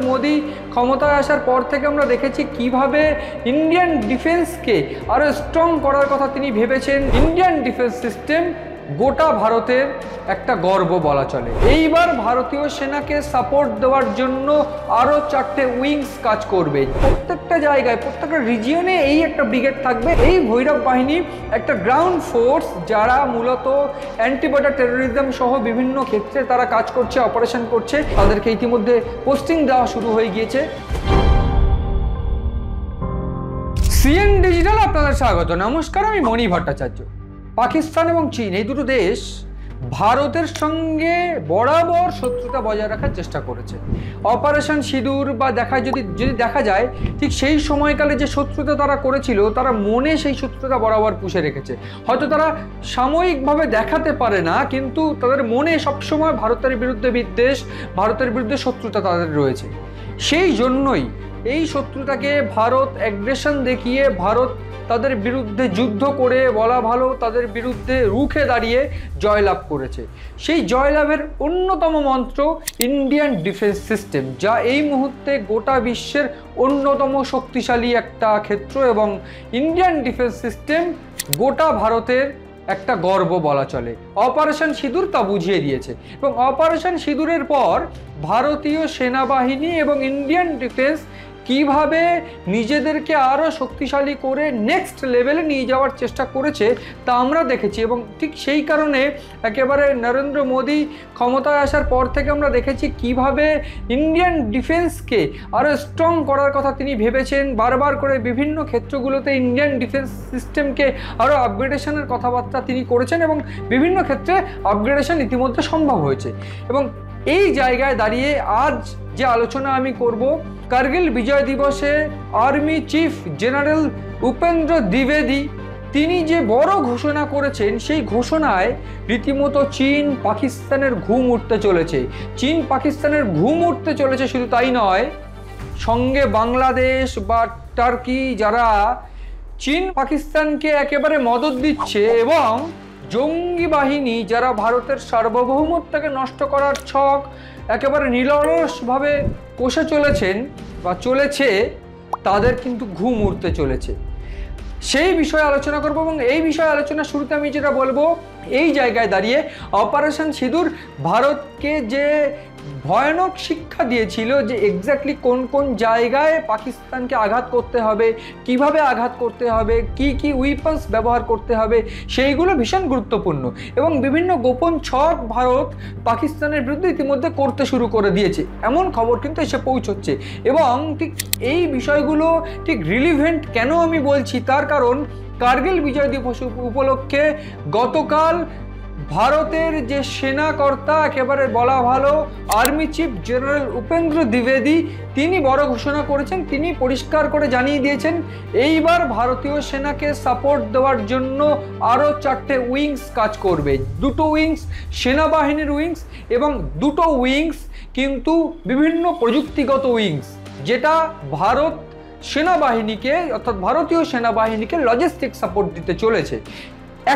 মোদি ক্ষমতায় আসার পর থেকে আমরা দেখেছি কিভাবে ইন্ডিয়ান ডিফেন্সকে আরও স্ট্রং করার কথা তিনি ভেবেছেন। ইন্ডিয়ান ডিফেন্স সিস্টেম গোটা ভারতের একটা গর্ব বলা চলে। এইবার ভারতীয় সেনাকে সাপোর্ট দেওয়ার জন্য আরও 4টে উইংস কাজ করবে। প্রত্যেকটা জায়গায়, প্রত্যেকটা রিজিয়নে এই একটা ব্রিগেড থাকবে। এই ভৈরব বাহিনী একটা গ্রাউন্ড ফোর্স, যারা মূলত অ্যান্টি বর্ডার টেরোরিজম সহ বিভিন্ন ক্ষেত্রে তারা কাজ করছে, অপারেশন করছে। তাদেরকে ইতিমধ্যে পোস্টিং দেওয়া শুরু হয়ে গিয়েছে। সিএন ডিজিটাল আপনাদের স্বাগত। নমস্কার, আমি মণি ভট্টাচার্য। পাকিস্তান এবং চীন এই দুটো দেশ ভারতের সঙ্গে বরাবর শত্রুতা বজায় রাখার চেষ্টা করেছে। অপারেশন সিঁদুর বা যদি দেখা যায়, ঠিক সেই সময়কালে যে শত্রুতা তারা করেছিল, তারা মনে সেই শত্রুতা বরাবর পুষে রেখেছে। হয়তো তারা সাময়িকভাবে দেখাতে পারে না, কিন্তু তাদের মনে সবসময় ভারতের বিরুদ্ধে বিদ্বেষ, ভারতের বিরুদ্ধে শত্রুতা তাদের রয়েছে। সেই জন্যই এই শত্রুতাকে ভারত অ্যাগ্রেশন দেখিয়ে, ভারত তাদের বিরুদ্ধে যুদ্ধ করে, বলা ভালো তাদের বিরুদ্ধে রুখে দাঁড়িয়ে জয়লাভ করেছে। সেই জয়লাভের অন্যতম মন্ত্র ইন্ডিয়ান ডিফেন্স সিস্টেম, যা এই মুহূর্তে গোটা বিশ্বের অন্যতম শক্তিশালী একটা ক্ষেত্র। এবং ইন্ডিয়ান ডিফেন্স সিস্টেম গোটা ভারতের একটা গর্ব বলা চলে। অপারেশন সিঁদুর তা বুঝিয়ে দিয়েছে। এবং অপারেশন সিঁদুরের পর ভারতীয় সেনাবাহিনী এবং ইন্ডিয়ান ডিফেন্স কিভাবে নিজেদেরকে আরও শক্তিশালী করে নেক্সট লেভেলে নিয়ে যাওয়ার চেষ্টা করেছে তা আমরা দেখেছি। এবং ঠিক সেই কারণে একেবারে নরেন্দ্র মোদি ক্ষমতায় আসার পর থেকে আমরা দেখেছি কিভাবে ইন্ডিয়ান ডিফেন্সকে আরও স্ট্রং করার কথা তিনি ভেবেছেন। বারবার করে বিভিন্ন ক্ষেত্রগুলোতে ইন্ডিয়ান ডিফেন্স সিস্টেমকে আরও আপগ্রেডেশনের কথাবার্তা তিনি করেছেন, এবং বিভিন্ন ক্ষেত্রে আপগ্রেডেশন ইতিমধ্যে সম্ভব হয়েছে। এবং এই জায়গায় দাঁড়িয়ে আজ যে আলোচনা আমি করব, কার্গিল বিজয় দিবসে আর্মি চিফ জেনারেল উপেন্দ্র দ্বিবেদী তিনি যে বড় ঘোষণা করেছেন, সেই ঘোষণায় রীতিমতো চীন পাকিস্তানের ঘুম উঠতে চলেছে। চীন পাকিস্তানের ঘুম উঠতে চলেছে, শুধু তাই নয়, সঙ্গে বাংলাদেশ বা টার্কি, যারা চীন পাকিস্তানকে একেবারে মদদ দিচ্ছে, এবং জঙ্গি বাহিনী যারা ভারতের সার্বভৌমত্বকে নষ্ট করার ছক একেবারে নিরলসভাবে কষে চলেছেন বা চলেছে, তাদের কিন্তু ঘুম উঠতে চলেছে। সেই বিষয়ে আলোচনা করব। এবং এই বিষয়ে আলোচনা শুরুতে আমি যেটা বলবো, এই জায়গায় দাঁড়িয়ে অপারেশন সিঁদুর ভারতকে যে ভয়ানক শিক্ষা দিয়েছিল, যে এক্স্যাক্টলি কোন কোন জায়গায় পাকিস্তানকে আঘাত করতে হবে, কিভাবে আঘাত করতে হবে, কি কি উইপন্স ব্যবহার করতে হবে, সেইগুলো ভীষণ গুরুত্বপূর্ণ। এবং বিভিন্ন গোপন ছক ভারত পাকিস্তানের বিরুদ্ধে ইতিমধ্যে করতে শুরু করে দিয়েছে, এমন খবর কিন্তু এসে পৌঁছচ্ছে। এবং ঠিক এই বিষয়গুলো ঠিক রিলিভেন্ট কেন আমি বলছি, তার কারণ কার্গিল বিজয় দিবস উপলক্ষে গতকাল ভারতের যে সেনাকর্তা, একেবারে বলা ভালো আর্মি চিফ জেনারেল উপেন্দ্র দ্বিবেদী, তিনি বড় ঘোষণা করেছেন। তিনি পরিষ্কার করে জানিয়ে দিয়েছেন, এইবার ভারতীয় সেনাকে সাপোর্ট দেওয়ার জন্য আরও 4টে উইংস কাজ করবে। 2টো উইংস সেনাবাহিনীর উইংস, এবং 2টো উইংস কিন্তু বিভিন্ন প্রযুক্তিগত উইংস, যেটা ভারত সেনাবাহিনীকে, অর্থাৎ ভারতীয় সেনাবাহিনীকে লজিস্টিক সাপোর্ট দিতে চলেছে।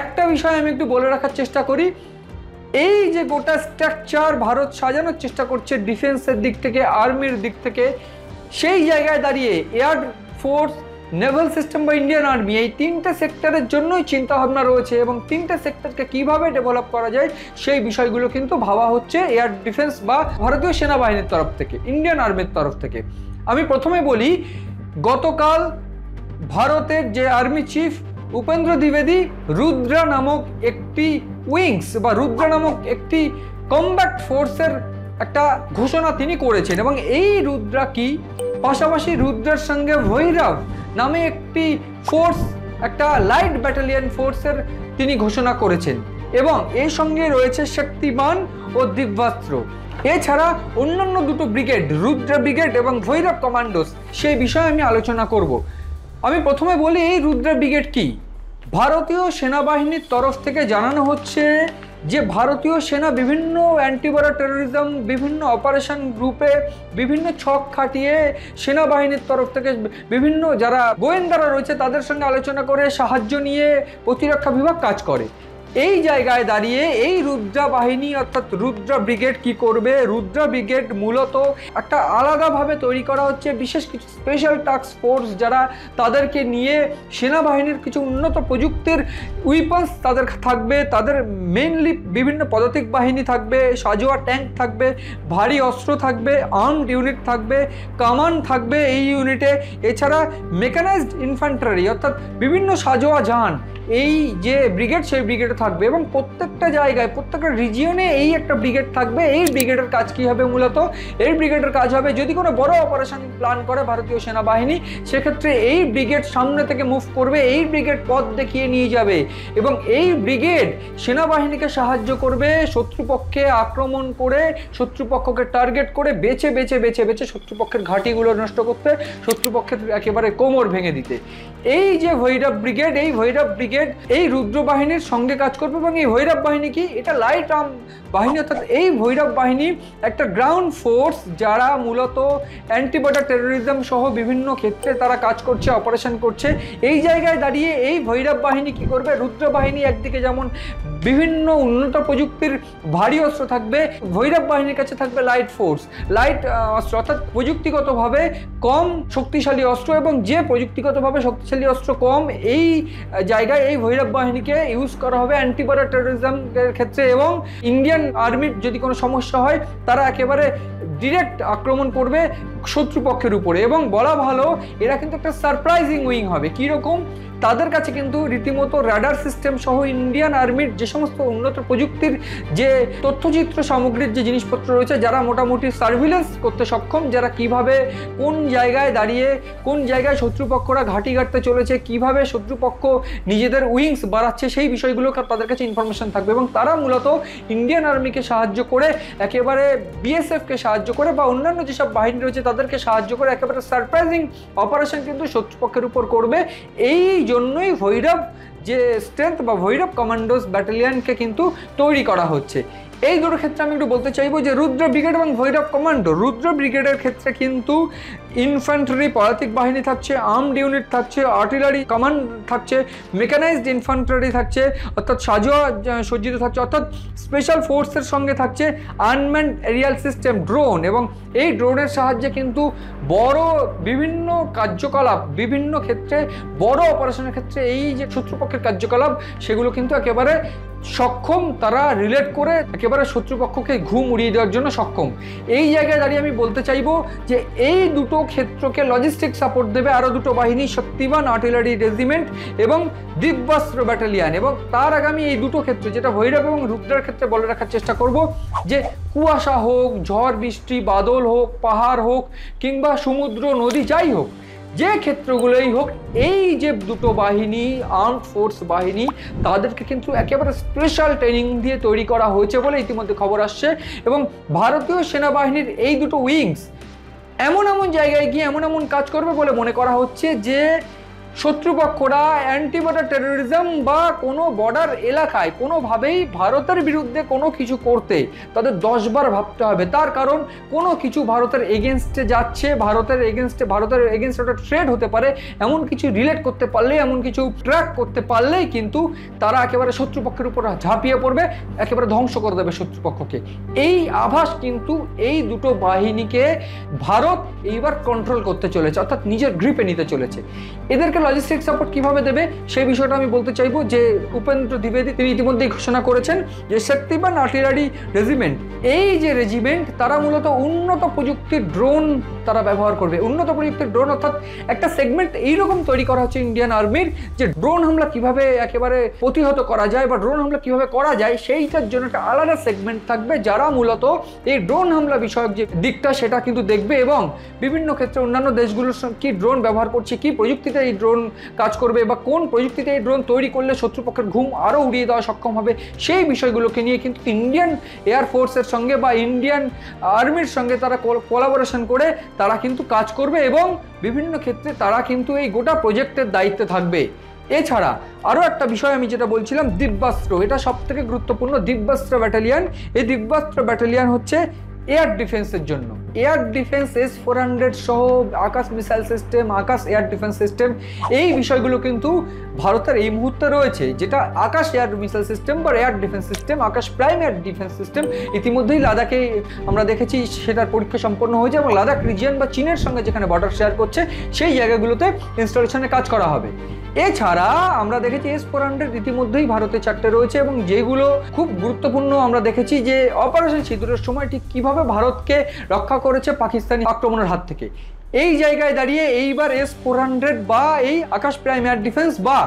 একটা বিষয় আমি একটু বলে রাখার চেষ্টা করি, এই যে গোটা স্ট্রাকচার ভারত সাজানোর চেষ্টা করছে ডিফেন্সের দিক থেকে, আর্মির দিক থেকে, সেই জায়গায় দাঁড়িয়ে এয়ার ফোর্স, নেভাল সিস্টেম বা ইন্ডিয়ান আর্মি, এই 3টে সেক্টরের জন্যই চিন্তাভাবনা রয়েছে। এবং 3টে সেক্টরকে কীভাবে ডেভেলপ করা যায়, সেই বিষয়গুলো কিন্তু ভাবা হচ্ছে এয়ার ডিফেন্স বা ভারতীয় সেনাবাহিনীর তরফ থেকে, ইন্ডিয়ান আর্মির তরফ থেকে। আমি প্রথমে বলি, গতকাল ভারতের যে আর্মি চিফ উপেন্দ্র দ্বিবেদী রুদ্রা নামক একটি উইংস বা রুদ্রা নামক একটি কমব্যাট ফোর্সের একটা ঘোষণা তিনি করেছেন। এবং এই রুদ্রা কি, পাশাপাশি রুদ্রার সঙ্গে ভৈরব নামে একটি ফোর্স, একটা লাইট ব্যাটালিয়ন ফোর্সের তিনি ঘোষণা করেছেন। এবং এর সঙ্গে রয়েছে শক্তিমান ও দিব্যাস্ত্র। এছাড়া অন্যান্য 2টো ব্রিগেড, রুদ্রা ব্রিগেড এবং ভৈরব কমান্ডোস, সেই বিষয়ে আমি আলোচনা করব। আমি প্রথমে বলি, এই রুদ্রা ব্রিগেড কি। ভারতীয় সেনাবাহিনীর তরফ থেকে জানানো হচ্ছে যে ভারতীয় সেনা বিভিন্ন অ্যান্টি বর্ডার টেরোরিজম, বিভিন্ন অপারেশন গ্রুপে, বিভিন্ন ছক খাটিয়ে সেনাবাহিনীর তরফ থেকে বিভিন্ন যারা গোয়েন্দারা রয়েছে তাদের সঙ্গে আলোচনা করে সাহায্য নিয়ে প্রতিরক্ষা বিভাগ কাজ করে। এই জায়গায় দাঁড়িয়ে এই রুদ্রা বাহিনী অর্থাৎ রুদ্রা ব্রিগেড কি করবে? রুদ্রা ব্রিগেড মূলত একটা আলাদাভাবে তৈরি করা হচ্ছে, বিশেষ কিছু স্পেশাল টাস্ক ফোর্স যারা তাদেরকে নিয়ে সেনাবাহিনীর কিছু উন্নত প্রযুক্তির উইপন্স তাদের থাকবে, তাদের মেইনলি বিভিন্ন পদাতিক বাহিনী থাকবে, সাজোয়া ট্যাঙ্ক থাকবে, ভারী অস্ত্র থাকবে, আর্মড ইউনিট থাকবে, কামান থাকবে এই ইউনিটে, এছাড়া মেকানাইজড ইনফ্যান্ট্রি অর্থাৎ বিভিন্ন সাজোয়া যান এই যে ব্রিগেড সেই ব্রিগেডে থাকবে এবং প্রত্যেকটা জায়গায় প্রত্যেকটা রিজিয়নে এই একটা ব্রিগেড থাকবে। এই ব্রিগেডের কাজ কি হবে? মূলত এই ব্রিগেডের কাজ হবে যদি কোনো বড় অপারেশন প্ল্যান করে ভারতীয় সেনাবাহিনী, সেক্ষেত্রে এই ব্রিগেড সামনে থেকে মুভ করবে, এই ব্রিগেড পথ দেখিয়ে নিয়ে যাবে এবং এই ব্রিগেড সেনাবাহিনীকে সাহায্য করবে শত্রুপক্ষে আক্রমণ করে, শত্রুপক্ষকে টার্গেট করে বেছে বেছে বেছে বেছে শত্রুপক্ষের ঘাঁটিগুলো নষ্ট করতে, শত্রুপক্ষের একেবারে কোমর ভেঙে দিতে। এই যে ভৈরব ব্রিগেড, এই ভৈরব ব্রিগেড এই রুদ্র বাহিনীর সঙ্গে কাজ করবে এবং এই ভৈরব বাহিনী কি? এটা লাইট আর্ম বাহিনী, অর্থাৎ এই ভৈরব বাহিনী একটা গ্রাউন্ড ফোর্স যারা মূলত অ্যান্টি বর্ডার টেরোরিজম সহ বিভিন্ন ক্ষেত্রে তারা কাজ করছে, অপারেশন করছে। এই জায়গায় দাঁড়িয়ে এই ভৈরব বাহিনী কি করবে? রুদ্র বাহিনী একদিকে যেমন বিভিন্ন উন্নত প্রযুক্তির ভারী অস্ত্র থাকবে, ভৈরব বাহিনীর কাছে থাকবে লাইট ফোর্স, লাইট অস্ত্র অর্থাৎ প্রযুক্তিগতভাবে কম শক্তিশালী অস্ত্র, এবং যে প্রযুক্তিগতভাবে শক্তিশালী অস্ত্র কম এই জায়গায় এই ভৈরব বাহিনীকে ইউজ করা হবে অ্যান্টি বর্ডার টেরোরিজমের ক্ষেত্রে। এবং ইন্ডিয়ান আর্মির যদি কোনো সমস্যা হয় তারা একেবারে ডিরেক্ট আক্রমণ করবে শত্রুপক্ষের উপরে। এবং বলা ভালো এরা কিন্তু একটা সারপ্রাইজিং উইং হবে। কীরকম? তাদের কাছে কিন্তু রীতিমতো রাডার সিস্টেম সহ ইন্ডিয়ান আর্মির যে সমস্ত উন্নত প্রযুক্তির যে তথ্যচিত্র সামগ্রীর যে জিনিসপত্র রয়েছে, যারা মোটামুটি সার্ভিলেন্স করতে সক্ষম, যারা কিভাবে কোন জায়গায় দাঁড়িয়ে কোন জায়গায় শত্রুপক্ষরা ঘাঁটি গাড়তে চলেছে, কিভাবে শত্রুপক্ষ নিজেদের উইংস বাড়াচ্ছে, সেই বিষয়গুলো তাদের কাছে ইনফরমেশন থাকবে এবং তারা মূলত ইন্ডিয়ান আর্মিকে সাহায্য করে, একেবারে বিএসএফকে সাহায্য করে বা অন্যান্য যেসব বাহিনী রয়েছে তাদেরকে সাহায্য করে একেবারে সারপ্রাইজিং অপারেশন কিন্তু শত্রুপক্ষের উপর করবে। এই জন্যই ভৈরব যে স্ট্রেংথ বা ভৈরব কমান্ডোস ব্যাটালিয়নকে কিন্তু তৈরি করা হচ্ছে। এই দুটো ক্ষেত্রে আমি একটু বলতে চাইবো যে রুদ্র ব্রিগেড এবং ভৈরব কমান্ডো, রুদ্র ব্রিগেডের ক্ষেত্রে কিন্তু ইনফ্যান্ট্রি পদাতিক বাহিনী থাকছে, আর্মড ইউনিট থাকছে, আর্টিলারি কমান্ড থাকছে, মেকানাইজড ইনফ্যান্ট্রি থাকছে অর্থাৎ সাজোয়া সজ্জিত থাকছে, অর্থাৎ স্পেশাল ফোর্সের সঙ্গে থাকছে আনম্যান্ড এরিয়াল সিস্টেম ড্রোন, এবং এই ড্রোনের সাহায্যে কিন্তু বড় বিভিন্ন কার্যকলাপ, বিভিন্ন ক্ষেত্রে বড় অপারেশনের ক্ষেত্রে এই যে শত্রুপক্ষের কার্যকলাপ সেগুলো কিন্তু একেবারে সক্ষম, তারা রিলেট করে একেবারে শত্রুপক্ষকে ঘুম উড়িয়ে দেওয়ার জন্য সক্ষম। এই জায়গায় দাঁড়িয়ে আমি বলতে চাইবো যে এই দুটো ক্ষেত্রকে লজিস্টিক সাপোর্ট দেবে আরও দুটো বাহিনী, শক্তিবান আর্টিলারি রেজিমেন্ট এবং দিব্যাস্ত্র ব্যাটালিয়ান। এবং তার আগামী এই দুটো ক্ষেত্রে, যেটা ভৈরব এবং রুদ্রের ক্ষেত্রে বলে রাখার চেষ্টা করব, যে কুয়াশা হোক, ঝড় বৃষ্টি, বাদল হোক, পাহাড় হোক কিংবা সমুদ্র নদী যাই হোক, যে ক্ষেত্রগুলোই হোক, এই যে দুটো বাহিনী আর্মড ফোর্স বাহিনী তাদেরকে কিন্তু একেবারে স্পেশাল ট্রেনিং দিয়ে তৈরি করা হয়েছে বলে ইতিমধ্যে খবর আসছে। এবং ভারতীয় সেনাবাহিনীর এই দুটো উইংস এমন এমন জায়গায় গিয়ে এমন এমন কাজ করবে বলে মনে করা হচ্ছে যে শত্রুপক্ষরা অ্যান্টি বর্ডার টেরোরিজম বা কোনো বর্ডার এলাকায় কোনোভাবেই ভারতের বিরুদ্ধে কোনো কিছু করতে তাদের 10 বার ভাবতে হবে। তার কারণ কোনো কিছু ভারতের এগেনস্টে যাচ্ছে, ভারতের এগেনস্টে ওটা ট্রেড হতে পারে, এমন কিছু রিলেট করতে পারলেই, এমন কিছু ট্র্যাক করতে পারলেই কিন্তু তারা একেবারে শত্রুপক্ষের উপর ঝাঁপিয়ে পড়বে, একেবারে ধ্বংস করে দেবে শত্রুপক্ষকে। এই আভাস কিন্তু এই দুটো বাহিনীকে ভারত এইবার কন্ট্রোল করতে চলেছে, অর্থাৎ নিজের গ্রিপে নিতে চলেছে। এদেরকে লজিস্টিক সাপোর্ট কিভাবে দেবে সেই বিষয়টা আমি বলতে চাইবো যে উপেন্দ্র দ্বিবেদী তিনি ইতিমধ্যেই ঘোষণা করেছেন যে শক্তিবান আর্টিলারি রেজিমেন্ট, এই যে রেজিমেন্ট তারা মূলত উন্নত প্রযুক্তির ড্রোন তারা ব্যবহার করবে। উন্নত প্রযুক্তির ড্রোন অর্থাৎ একটা সেগমেন্ট এইরকম তৈরি করা হচ্ছে ইন্ডিয়ান আর্মির, যে ড্রোন হামলা কিভাবে একেবারে প্রতিহত করা যায় বা ড্রোন হামলা কিভাবে করা যায় সেইটার জন্য একটা আলাদা সেগমেন্ট থাকবে যারা মূলত এই ড্রোন হামলা বিষয়ক যে দিকটা সেটা কিন্তু দেখবে এবং বিভিন্ন ক্ষেত্রে অন্যান্য দেশগুলোর কি ড্রোন ব্যবহার করছে, কি প্রযুক্তিতে এই ড্রোন কাজ করবে বা কোন প্রযুক্তিতে এই ড্রোন তৈরি করলে শত্রুপক্ষের ঘুম আরও উড়িয়ে দেওয়া সক্ষম হবে, সেই বিষয়গুলোকে নিয়ে কিন্তু ইন্ডিয়ান এয়ারফোর্সের সঙ্গে বা ইন্ডিয়ান আর্মির সঙ্গে তারা কোলাবোরেশন করে তারা কিন্তু কাজ করবে এবং বিভিন্ন ক্ষেত্রে তারা কিন্তু এই গোটা প্রজেক্টের দায়িত্বে থাকবে। এছাড়া আরও একটা বিষয় আমি যেটা বলছিলাম, দিব্যাস্ত্র, এটা সব থেকে গুরুত্বপূর্ণ। দিব্যাস্ত্র ব্যাটালিয়ান, এই দিব্যাস্ত্র ব্যাটালিয়ান হচ্ছে এয়ার ডিফেন্সের জন্য। এয়ার ডিফেন্স S-400 সহ আকাশ মিসাইল সিস্টেম, আকাশ এয়ার ডিফেন্স সিস্টেম, এই বিষয়গুলো কিন্তু ভারতের এই মুহূর্তে রয়েছে, যেটা আকাশ এয়ার মিসাইল সিস্টেম বা এয়ার ডিফেন্স সিস্টেম, আকাশ প্রাইম এয়ার ডিফেন্স সিস্টেম ইতিমধ্যেই লাদাখে আমরা দেখেছি সেটার পরীক্ষা সম্পন্ন হয়েছে এবং লাদাখ রিজিয়ন বা চীনের সঙ্গে যেখানে বর্ডার শেয়ার করছে সেই জায়গাগুলোতে ইনস্টলেশনের কাজ করা হবে। এছাড়া আমরা দেখেছি S-400 ইতিমধ্যেই ভারতে 4টে রয়েছে এবং যেগুলো খুব গুরুত্বপূর্ণ। আমরা দেখেছি যে অপারেশন সিঁদুরের সময় ঠিক কীভাবে ভারতকে রক্ষা করেছে পাকিস্তানি আক্রমণের হাত থেকে। এই জায়গায় দাঁড়িয়ে এইবার S-400 বা এই আকাশ প্রাইম এয়ার ডিফেন্স বা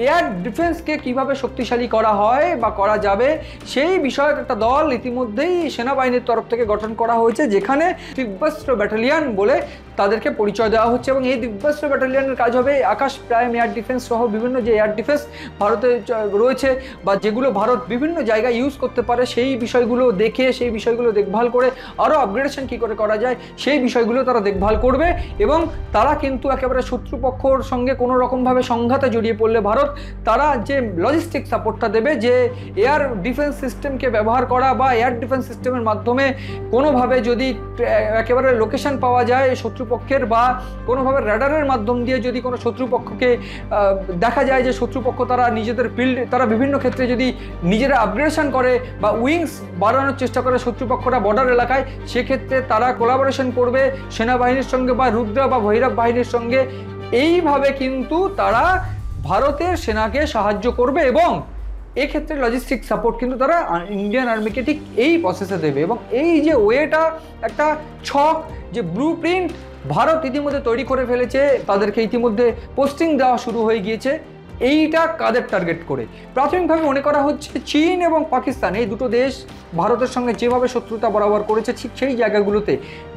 এয়ার ডিফেন্সকে কিভাবে শক্তিশালী করা হয় বা করা যাবে সেই বিষয়ক একটা দল ইতিমধ্যেই সেনাবাহিনীর তরফ থেকে গঠন করা হয়েছে, যেখানে দিব্যাস্ত্র ব্যাটালিয়ন বলে তাদেরকে পরিচয় দেওয়া হচ্ছে এবং এই দিব্যাস্ত্র ব্যাটালিয়নের কাজ হবে আকাশ প্রাইম এয়ার ডিফেন্স সহ বিভিন্ন যে এয়ার ডিফেন্স ভারতে রয়েছে বা যেগুলো ভারত বিভিন্ন জায়গায় ইউজ করতে পারে সেই বিষয়গুলো দেখে, সেই বিষয়গুলো দেখভাল করে আরও আপগ্রেডেশন কী করে করা যায় সেই বিষয়গুলো তারা দেখভাল করবে এবং তারা কিন্তু একেবারে শত্রুপক্ষর সঙ্গে কোনো রকমভাবে সংঘাতে জড়িয়ে পড়লে ভারত তারা যে লজিস্টিক সাপোর্টটা দেবে, যে এয়ার ডিফেন্স সিস্টেমকে ব্যবহার করা বা এয়ার ডিফেন্স সিস্টেমের মাধ্যমে কোনোভাবে যদি একেবারে লোকেশন পাওয়া যায় শত্রুপক্ষের বা কোনোভাবে র্যাডারের মাধ্যম দিয়ে যদি কোনো শত্রুপক্ষকে দেখা যায় যে শত্রুপক্ষ তারা নিজেদের ফিল্ড তারা বিভিন্ন ক্ষেত্রে যদি নিজেরা আপগ্রেডেশন করে বা উইংস বাড়ানোর চেষ্টা করে শত্রুপক্ষরা বর্ডার এলাকায়, সেক্ষেত্রে তারা কোলাবোরেশন করবে সেনাবাহিনীর সঙ্গে বা রুদ্রা বা ভৈরব বাহিনীর সঙ্গে। এইভাবে কিন্তু তারা ভারতের সেনাকে সাহায্য করবে এবং এক্ষেত্রে লজিস্টিক সাপোর্ট কিন্তু তারা ইন্ডিয়ান আর্মিকে ঠিক এই প্রসেসে দেবে এবং এই যে ওয়েটা একটা ছক যে ব্লু প্রিন্ট ভারত ইতিমধ্যে তৈরি করে ফেলেছে, তাদেরকে ইতিমধ্যে পোস্টিং দেওয়া শুরু হয়ে গিয়েছে। এইটা কাদের টার্গেট করে প্রাথমিকভাবে মনে করা হচ্ছে চীন এবং পাকিস্তান এই দুটো দেশ ভারতের সঙ্গে যেভাবে শত্রুতা বরাবর করেছে ঠিক সেই জায়গাগুলোতে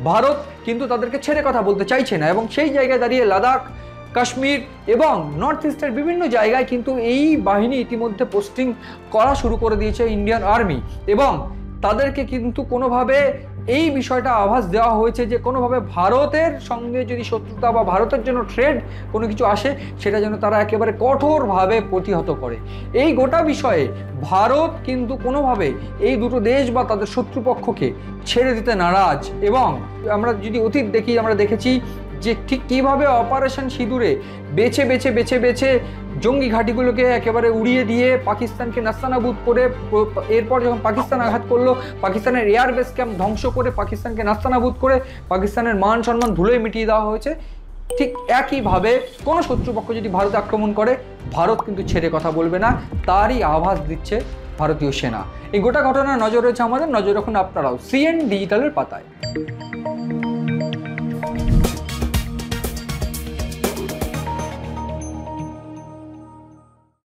ভারত কিন্তু তাদেরকে ছেড়ে কথা বলতে চাইছে না এবং সেই জায়গায় দাঁড়িয়ে লাদাখ, কাশ্মীর এবং নর্থ ইস্টের বিভিন্ন জায়গায় কিন্তু এই বাহিনী ইতিমধ্যে পোস্টিং করা শুরু করে দিয়েছে ইন্ডিয়ান আর্মি এবং তাদেরকে কিন্তু কোনোভাবে এই বিষয়টা আভাস দেওয়া হয়েছে যে কোনোভাবে ভারতের সঙ্গে যদি শত্রুতা বা ভারতের জন্য ট্রেড কোনো কিছু আসে সেটা যেন তারা একেবারে কঠোরভাবে প্রতিহত করে। এই গোটা বিষয়ে ভারত কিন্তু কোনোভাবে এই দুটো দেশ বা তাদের শত্রুপক্ষকে ছেড়ে দিতে নারাজ এবং আমরা যদি অতীত দেখি আমরা দেখেছি যে ঠিক কীভাবে অপারেশন সিঁদুরে বেছে বেছে বেছে বেছে জঙ্গি ঘাঁটিগুলোকে একেবারে উড়িয়ে দিয়ে পাকিস্তানকে নাস্তানাবুদ করে, এরপর যখন পাকিস্তান আঘাত করলো পাকিস্তানের এয়ারবেস ক্যাম্প ধ্বংস করে পাকিস্তানকে নাস্তানাবুদ করে পাকিস্তানের মান সম্মান ধুলোয় মিটিয়ে দেওয়া হয়েছে। ঠিক একইভাবে কোনো শত্রুপক্ষ যদি ভারত আক্রমণ করে ভারত কিন্তু ছেড়ে কথা বলবে না, তারই আভাস দিচ্ছে ভারতীয় সেনা। এই গোটা ঘটনার নজর রয়েছে আমাদের, নজর রাখুন আপনারাও সিএন ডিজিটালের পাতায়।